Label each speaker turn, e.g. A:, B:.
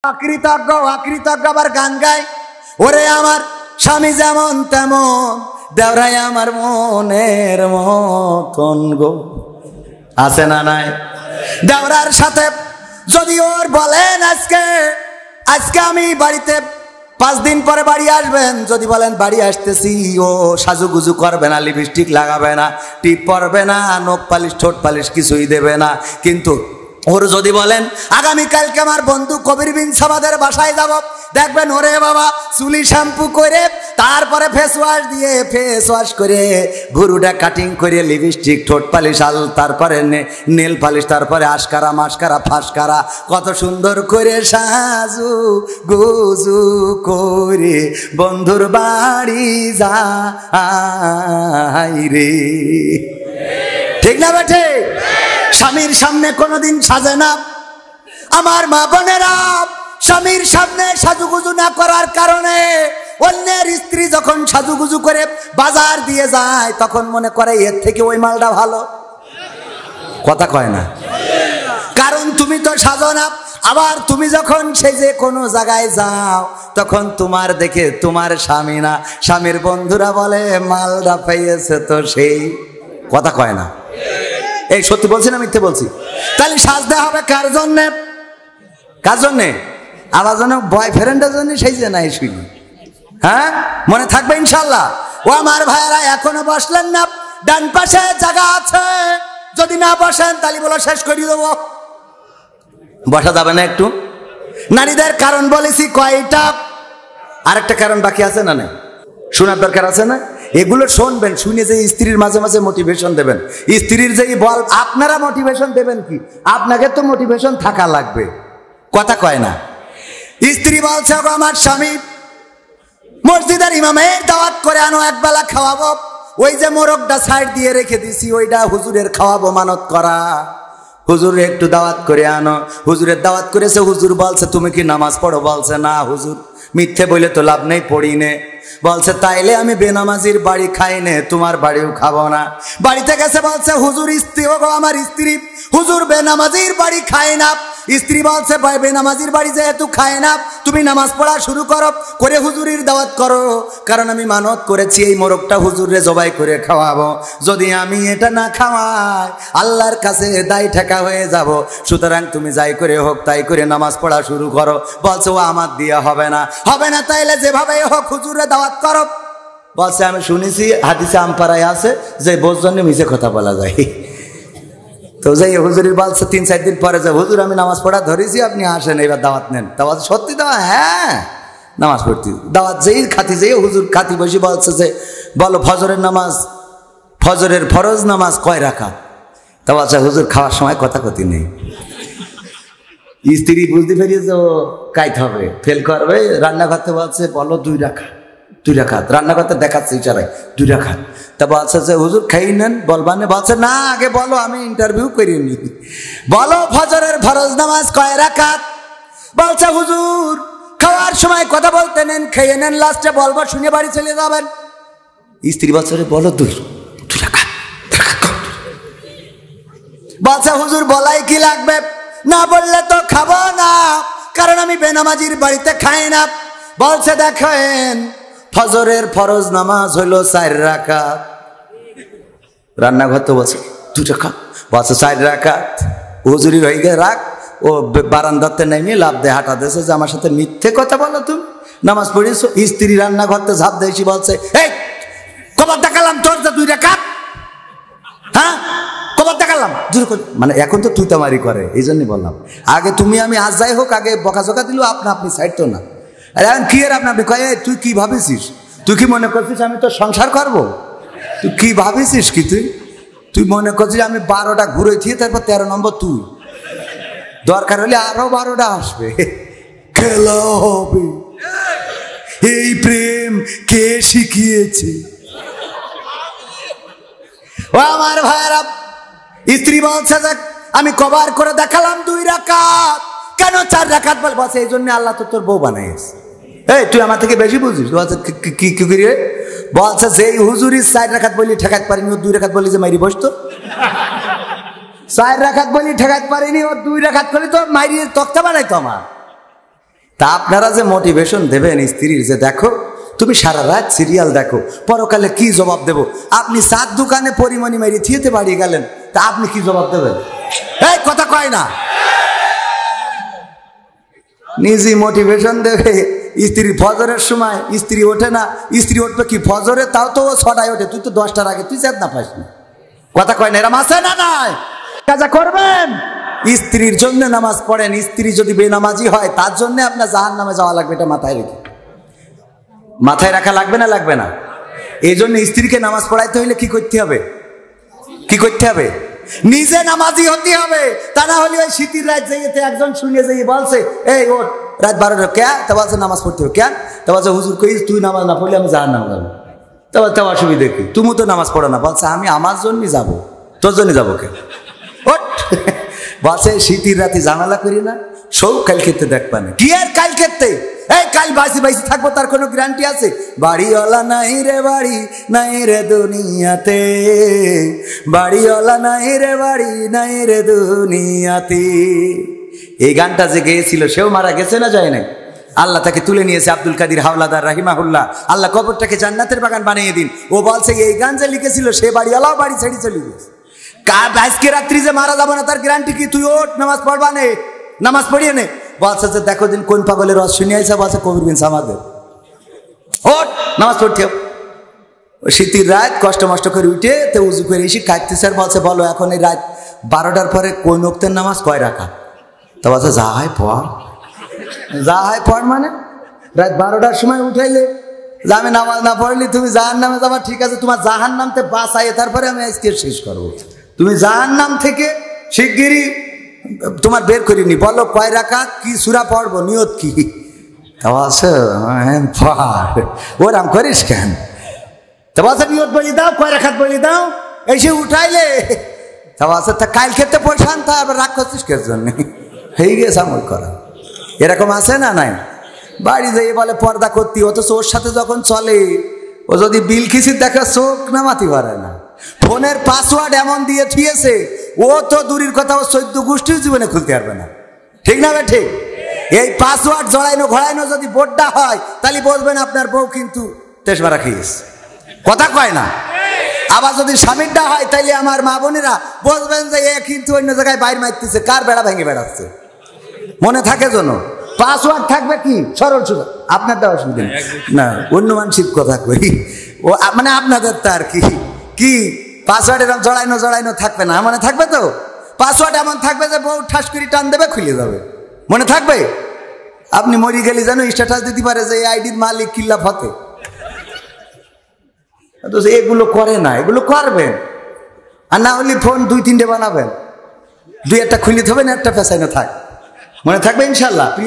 A: অকৃতজ্ঞ অকৃতজ্ঞ আবার গান গায়, ওরে আমার স্বামী যেমন তেমন দেওরাই আমার মনের মতন গো। আছে না নাই? দেওরার সাথে যদি ওর বলেন আজকে আজকে আমি বাড়িতে 5 দিন পরে বাড়ি আসবেন, যদি বলেন বাড়ি আসতেছি, ও সাজুগুজু করবে না, লিপস্টিক লাগাবে না, টিপ পরবে না, নখ পালিশ ঠোঁট পালিশ কিছুই দেবে না। কিন্তু ওর যদি বলেন আগামীকালকে আমার বন্ধু কবির বিন সামাদের বাসায় যাব, দেখবেন ওরে বাবা চুলি শ্যাম্পু করে তারপরে ফেস ওয়াশ দিয়ে ফেস ওয়াশ করে ভুরুটা কাটিং করে লিপস্টিক ঠোঁট পালিশ আল তারপরে নেল পালিশ তারপরে আশকারা মাস্কারা ফাঁসকারা কত সুন্দর করে সাজু গুজু করে বন্ধুর বাড়ি যাই রে। ঠিক না বেঠে? স্বামীর সামনে কোনোদিন সাজে না। আমার মা বোনেরা, স্বামীর সামনে সাজুগুজু না করার কারণে অন্যের স্ত্রী যখন সাজুগুজু করে বাজার দিয়ে যায় তখন মনে করে এর থেকে ওই মালটা ভালো। কথা কয় না? কারণ তুমি তো সাজো না। আবার তুমি যখন সেই যে কোনো জায়গায় যাও তখন তোমার দেখে তোমার স্বামী না, স্বামীর বন্ধুরা বলে মালটা পেয়েছে তো সেই। কথা কয় না? এই সত্যি বলছি না মিথ্যে বলছি? তাহলে সাজতে হবে কার জন্যে? কার জন্যে? আমার জন্য, বয়ফ্রেন্ডের জন্য সেই যে নাই শুনি। হ্যাঁ, মনে থাকবে ইনশাল্লাহ। ও আমার ভাইয়েরা, এখনো বসলেন না? ডান পাশে জায়গা আছে, যদি না বসেন তাহলে বলো শেষ করে দেবো। বসা যাবে না একটু? নারীদের কারণ বলেছি কয়টা, আরেকটা কারণ বাকি আছে না? নাই শোনার দরকার আছে না? এগুলো শুনবেন, শুনে যে স্ত্রীর মাঝে মাঝে মোটিভেশন দেবেন। স্ত্রীর যে বল, আপনারা মোটিভেশন দেবেন কি? আপনাকে তো মোটিভেশন থাকা লাগবে। কথা কয় না? স্ত্রী বলছে আমার স্বামী মসজিদের ইমামের দাওয়াত করে আনো, একবেলা খাওয়াবো। ওই যে মোরগটা সাইড দিয়ে রেখে দিছি ওইটা হুজুরের খাওয়াবো, মানত করা। হুজুরে একটু দাওয়াত করে আনো। হুজুরের দাওয়াত করেছে, হুজুর বলছে তুমি কি নামাজ পড়ো? বলছে না হুজুর, মিথ্যে বলে তো লাভ নেই, পড়ি নে। বলছে তাইলে আমি বেনামাজির বাড়ি খাই নে, তোমার বাড়িও খাবো না। বাড়িতে গেছে, বলছে হুজুর স্ত্রী, ও আমার স্ত্রী, হুজুর বেনামাজির বাড়ি খায় না। স্ত্রী বলছে বেনামাজির বাড়ি যেহেতু খায় না, তুমি নামাজ পড়া শুরু করো, করে হুজুরির দাওয়াত করো। কারণ আমি মানত করেছি এই মোরগটা হুজুরে জবাই করে খাওয়াবো। যদি আমি এটা না খাওয়াই আল্লাহর কাছে দায় ঠেকা হয়ে যাব। সুতরাং তুমি যাই করে হোক তাই করে নামাজ পড়া শুরু করো। বলছে ও আমার দিয়া হবে না। হবে না তাইলে যেভাবে হোক হুজুরে দাওয়াত করো। বলছে আমি শুনেছি হাদিসে আমপাড়ায় আছে যে বোঝ জন্য মিছে কথা বলা যায়। তো যাই হুজুরি বলছে 3-4 দিন পরে যে হুজুর আমি নামাজ পড়া ধরেছি, আপনি আসেন এবার দাওয়াত নেন। দাওয়াত সত্যি দাওয়াত? হ্যাঁ, নামাজ পড়তি দাওয়াত যেই খাতি যেই হুজুর খাতি বসে বলছে যে বলো ফজরের নামাজ, ফজরের ফরজ নামাজ কয় রাকাত? তা বলছে হুজুর খাওয়ার সময় কথা কথি নেই। স্ত্রী বুঝতে পেরিয়েছে ও কাইতে হবে, ফেল করবে। রান্না করতে বলছে বলো 2 রাকাত, 2 রাকাত। রান্না করতে দেখাচ্ছে ইশারায় 2 রাকাত। তা বলছে যে হুজুর খাই নেন বলবানে। বলছে না, আগে বলো, আমি ইন্টারভিউ করিনি। বলো ফজরের ফরজ নামাজ কয় রাকাত? বলছে হুজুর খাওয়ার সময় কথা বলতে নেন, খেয়ে নেন, লাস্টে বলবো শুনে বাড়ি চলে যাবেন। স্ত্রী বলছে বলো 2 রাকাত। বলছে হুজুর বলাই কি লাগবে? না বললে তো খাবো না, কারণ আমি বেনামাজির বাড়িতে খাই না। বলছে দেখেন ফজরের ফরজ নামাজ হলো 4 রাকাত। রান্নাঘর তো বলছে 2 রাকাত। বলছে 4 রাকাত। হুজুরি হয়ে গে রাখ। ও বারান্দাতে নেমে লাভ দিয়ে হাঁটা দিয়েছে যে আমার সাথে মিথ্যে কথা বলো, তুমি নামাজ পড়িয়েছো। স্ত্রী রান্নাঘরতে ঝাঁপ দিয়েছি, বলছে এই কবার দেখালাম তোর যে 2 রাকাত? হ্যাঁ কবার দেখালাম? মানে এখন তো তুই তামারি করে, এই জন্যই বললাম। আগে তুমি আমি আজ যাই হোক, আগে বকাঝকা দিল, আপনি সাইড তো না। আর এখন কি এর আপনি কয়ে তুই কি ভাবিছিস? তুই কি মনে করছিস আমি তো সংসার করবো? তুই কি ভাবিছিস কি? তুই মনে করছিস আমি 12টা ঘুরেছি তারপর 13 নম্বর তুই? দরকার হলে আরো 12টা আসবে। খেলা হবে। এই প্রেম কে শিখিয়েছে? ও আমার ভাইরা, স্ত্রী বলছে যে আমি কবার করে দেখালাম 2 রাকাত, কেন 4 রাকাত বলছে? এই জন্য আল্লাহ তো তোর বউ বানাইছে। এই তুই আমার থেকে বেশি বুঝিস? কি রে? বলছে যে হুজুরি 4 রাকাত বলি ঠেকাতে পারিনি, ও 2 রাকাত বলি যে মাইরি বসতো। 4 রাকাত বলি ঠেকাতে পারিনি, ও 2 রাকাত বলি তো মাইরি তক্তা বানাইতো আমার। তা আপনারা যে মোটিভেশন দেবেন স্ত্রীর যে দেখো তুমি সারা রাত সিরিয়াল দেখো, পরকালে কি জবাব দেব? আপনি চার দোকানে পরিমাণি মেরে থিয়েতে বাড়ি গেলেন, তা আপনি কি জবাব দেবেন? এই কথা কয় না, নিজে মোটিভেশন দেবে। স্ত্রী ফজরের সময় স্ত্রী ওঠে না, স্ত্রী উঠবে কি ফজরে, তাও তো ও 6টায় ওঠে, তুই তো 10টার আগে তুই চেত না পাস না। কথা কয় না, এরম আছে না নাই? কাজা করবেন, স্ত্রীর জন্য নামাজ পড়েন। স্ত্রী যদি বেনামাজি হয় তার জন্য আপনার জাহান্নামে যাওয়া লাগবে, এটা মাথায় রেখে, মাথায় রাখা লাগবে না লাগবে না? এই জন্য স্ত্রীকে নামাজ পড়াইতে হইলে কি করতে হবে? কি করতে হবে? নিজে নামাজি হতে হবে। তা না হলে ওই শীতের রাত যাইতে একজন শুনিয়ে যাই বলছে এই ওর রাত 12টা কে, তা বলছে নামাজ পড়তে হবে কেন, তা বলছে হুজুর কইস তুই নামাজ না পড়লে আমি জাহান্নামে যাবো। তা বলতে অসুবিধা কি, তুমি তো নামাজ পড়ো না। বলছে আমি আমার জন্যই যাবো, তোর জন্য যাবো কে? বলছে শীতের রাতে ঝামেলা করি না, সব কাল খেতে দেখবা না। কি আর কাল খেতে, এই কাল বাইসি বাইসি থাকবো তার কোনো গ্যারান্টি আছে? বাড়িওয়ালা নাই রে বাড়ি নাই রে দুনিয়াতে, বাড়িওয়ালা নাই রে বাড়ি নাই রে দুনিয়াতে। এই গানটা যে গেয়েছিল সেও মারা গেছে না যায় নাই? আল্লাহ তাকে তুলে নিয়েছে, আব্দুল কাদির হাওলাদার রাহিমাহুল্লাহ। আল্লাহ কবরটাকে জান্নাতের বাগান বানিয়ে দিন। ও বলছে এই গান যে লিখেছিল সে বাড়িওয়ালাও বাড়ি ছেড়ে চলে গেছে। আজকে রাত্রি যে মারা যাবো না তার গ্যারান্টি কি? তুই ওঠ নামাজ পড়বা নে, নামাজ পড়িয়ে নে। বলছে যে দেখো দিন কোন পাগলের রস শুনে আইসা, বলছে কবির বিন সামাদের, ওঠ নামাজ পড়তে হবে। শীতের রাত কষ্ট মষ্ট করে উঠে তো উজু করে এসে কাটতেছে, আর বলছে বলো এখন এই রাত 12টার পরে কোন ওক্তের নামাজ কয় রাকাত? তা বলছে যা হয় পড়, যা হয় পড়। মানে রাত 12টার সময় উঠাইলে যে আমি নামাজ না পড়লি তুমি জাহান্নামে যাবা, ঠিক আছে তোমার জাহান্নাম থেকে বাঁচাই, তারপরে আমি আজকে শেষ করবো। তুমি জাহান্নাম থেকে শিগগিরই তোমার বের করিনি, বলো কয় রাকাত, কি সূরা পড়বো, নিয়ত কি? তা বলছে ওরাম করিস কেন? তা বলছে নিয়ত বলি দাও, কয় রাকাত বলি দাও, এসে উঠাইলে। তা বলছে তা কাল খেতে পয়সান, তা আবার রাগ করছিস কে জন্য? হয়ে গেছে আমল করা। এরকম আছে না নাই? বাড়ি যাই বলে পর্দা করতি, অথচ ওর সাথে যখন চলে ও যদি বিল খিসির দেখা চোখ নামাতি পারে না। ফোনের পাসওয়ার্ড এমন দিয়ে থিয়েছে, ও তো দূরের কথা ও 14 গোষ্ঠীর জীবনে খুলতে পারবে না। ঠিক না? ঠিক। এই পাসওয়ার্ড জড়াইনো ঘোড়াইনো যদি বোর্ডটা হয় তাহলে বলবেন আপনার বউ কিন্তু তেজমারা খেয়েছে। কথা কয় না? আবার যদি স্বামীরটা হয় তাইলে আমার মা বোনেরা বলবেন যে এ কিন্তু অন্য জায়গায় বাইর মারতেছে, কার বেড়া ভেঙে বেড়াচ্ছে। মনে থাকে যেন পাসওয়ার্ড থাকবে কি সরল সোজা। আপনারটা অসুবিধা না, অন্য মানসিক কথা কই, ও মানে আপনাদের তো আর কি কি পাসওয়ার্ড এরকম জড়াইনো থাকবে না, মনে থাকবে তো? পাসওয়ার্ড এমন থাকবে যে বউ ঠাস করে টান দেবে খুলে যাবে, মনে থাকবে? আপনি মরি গেলে যেন স্ট্যাটাস দিতে পারে যে এই আইডির মালিক কিল্লা ফতে। এগুলো করে না, এগুলো করবেন। আর না হলে ফোন 2-3টে বানাবেন, 2-1টা খুলে দেবেন, একটা পেছানো থাক, মনে থাকবে ইনশাল্লাহ।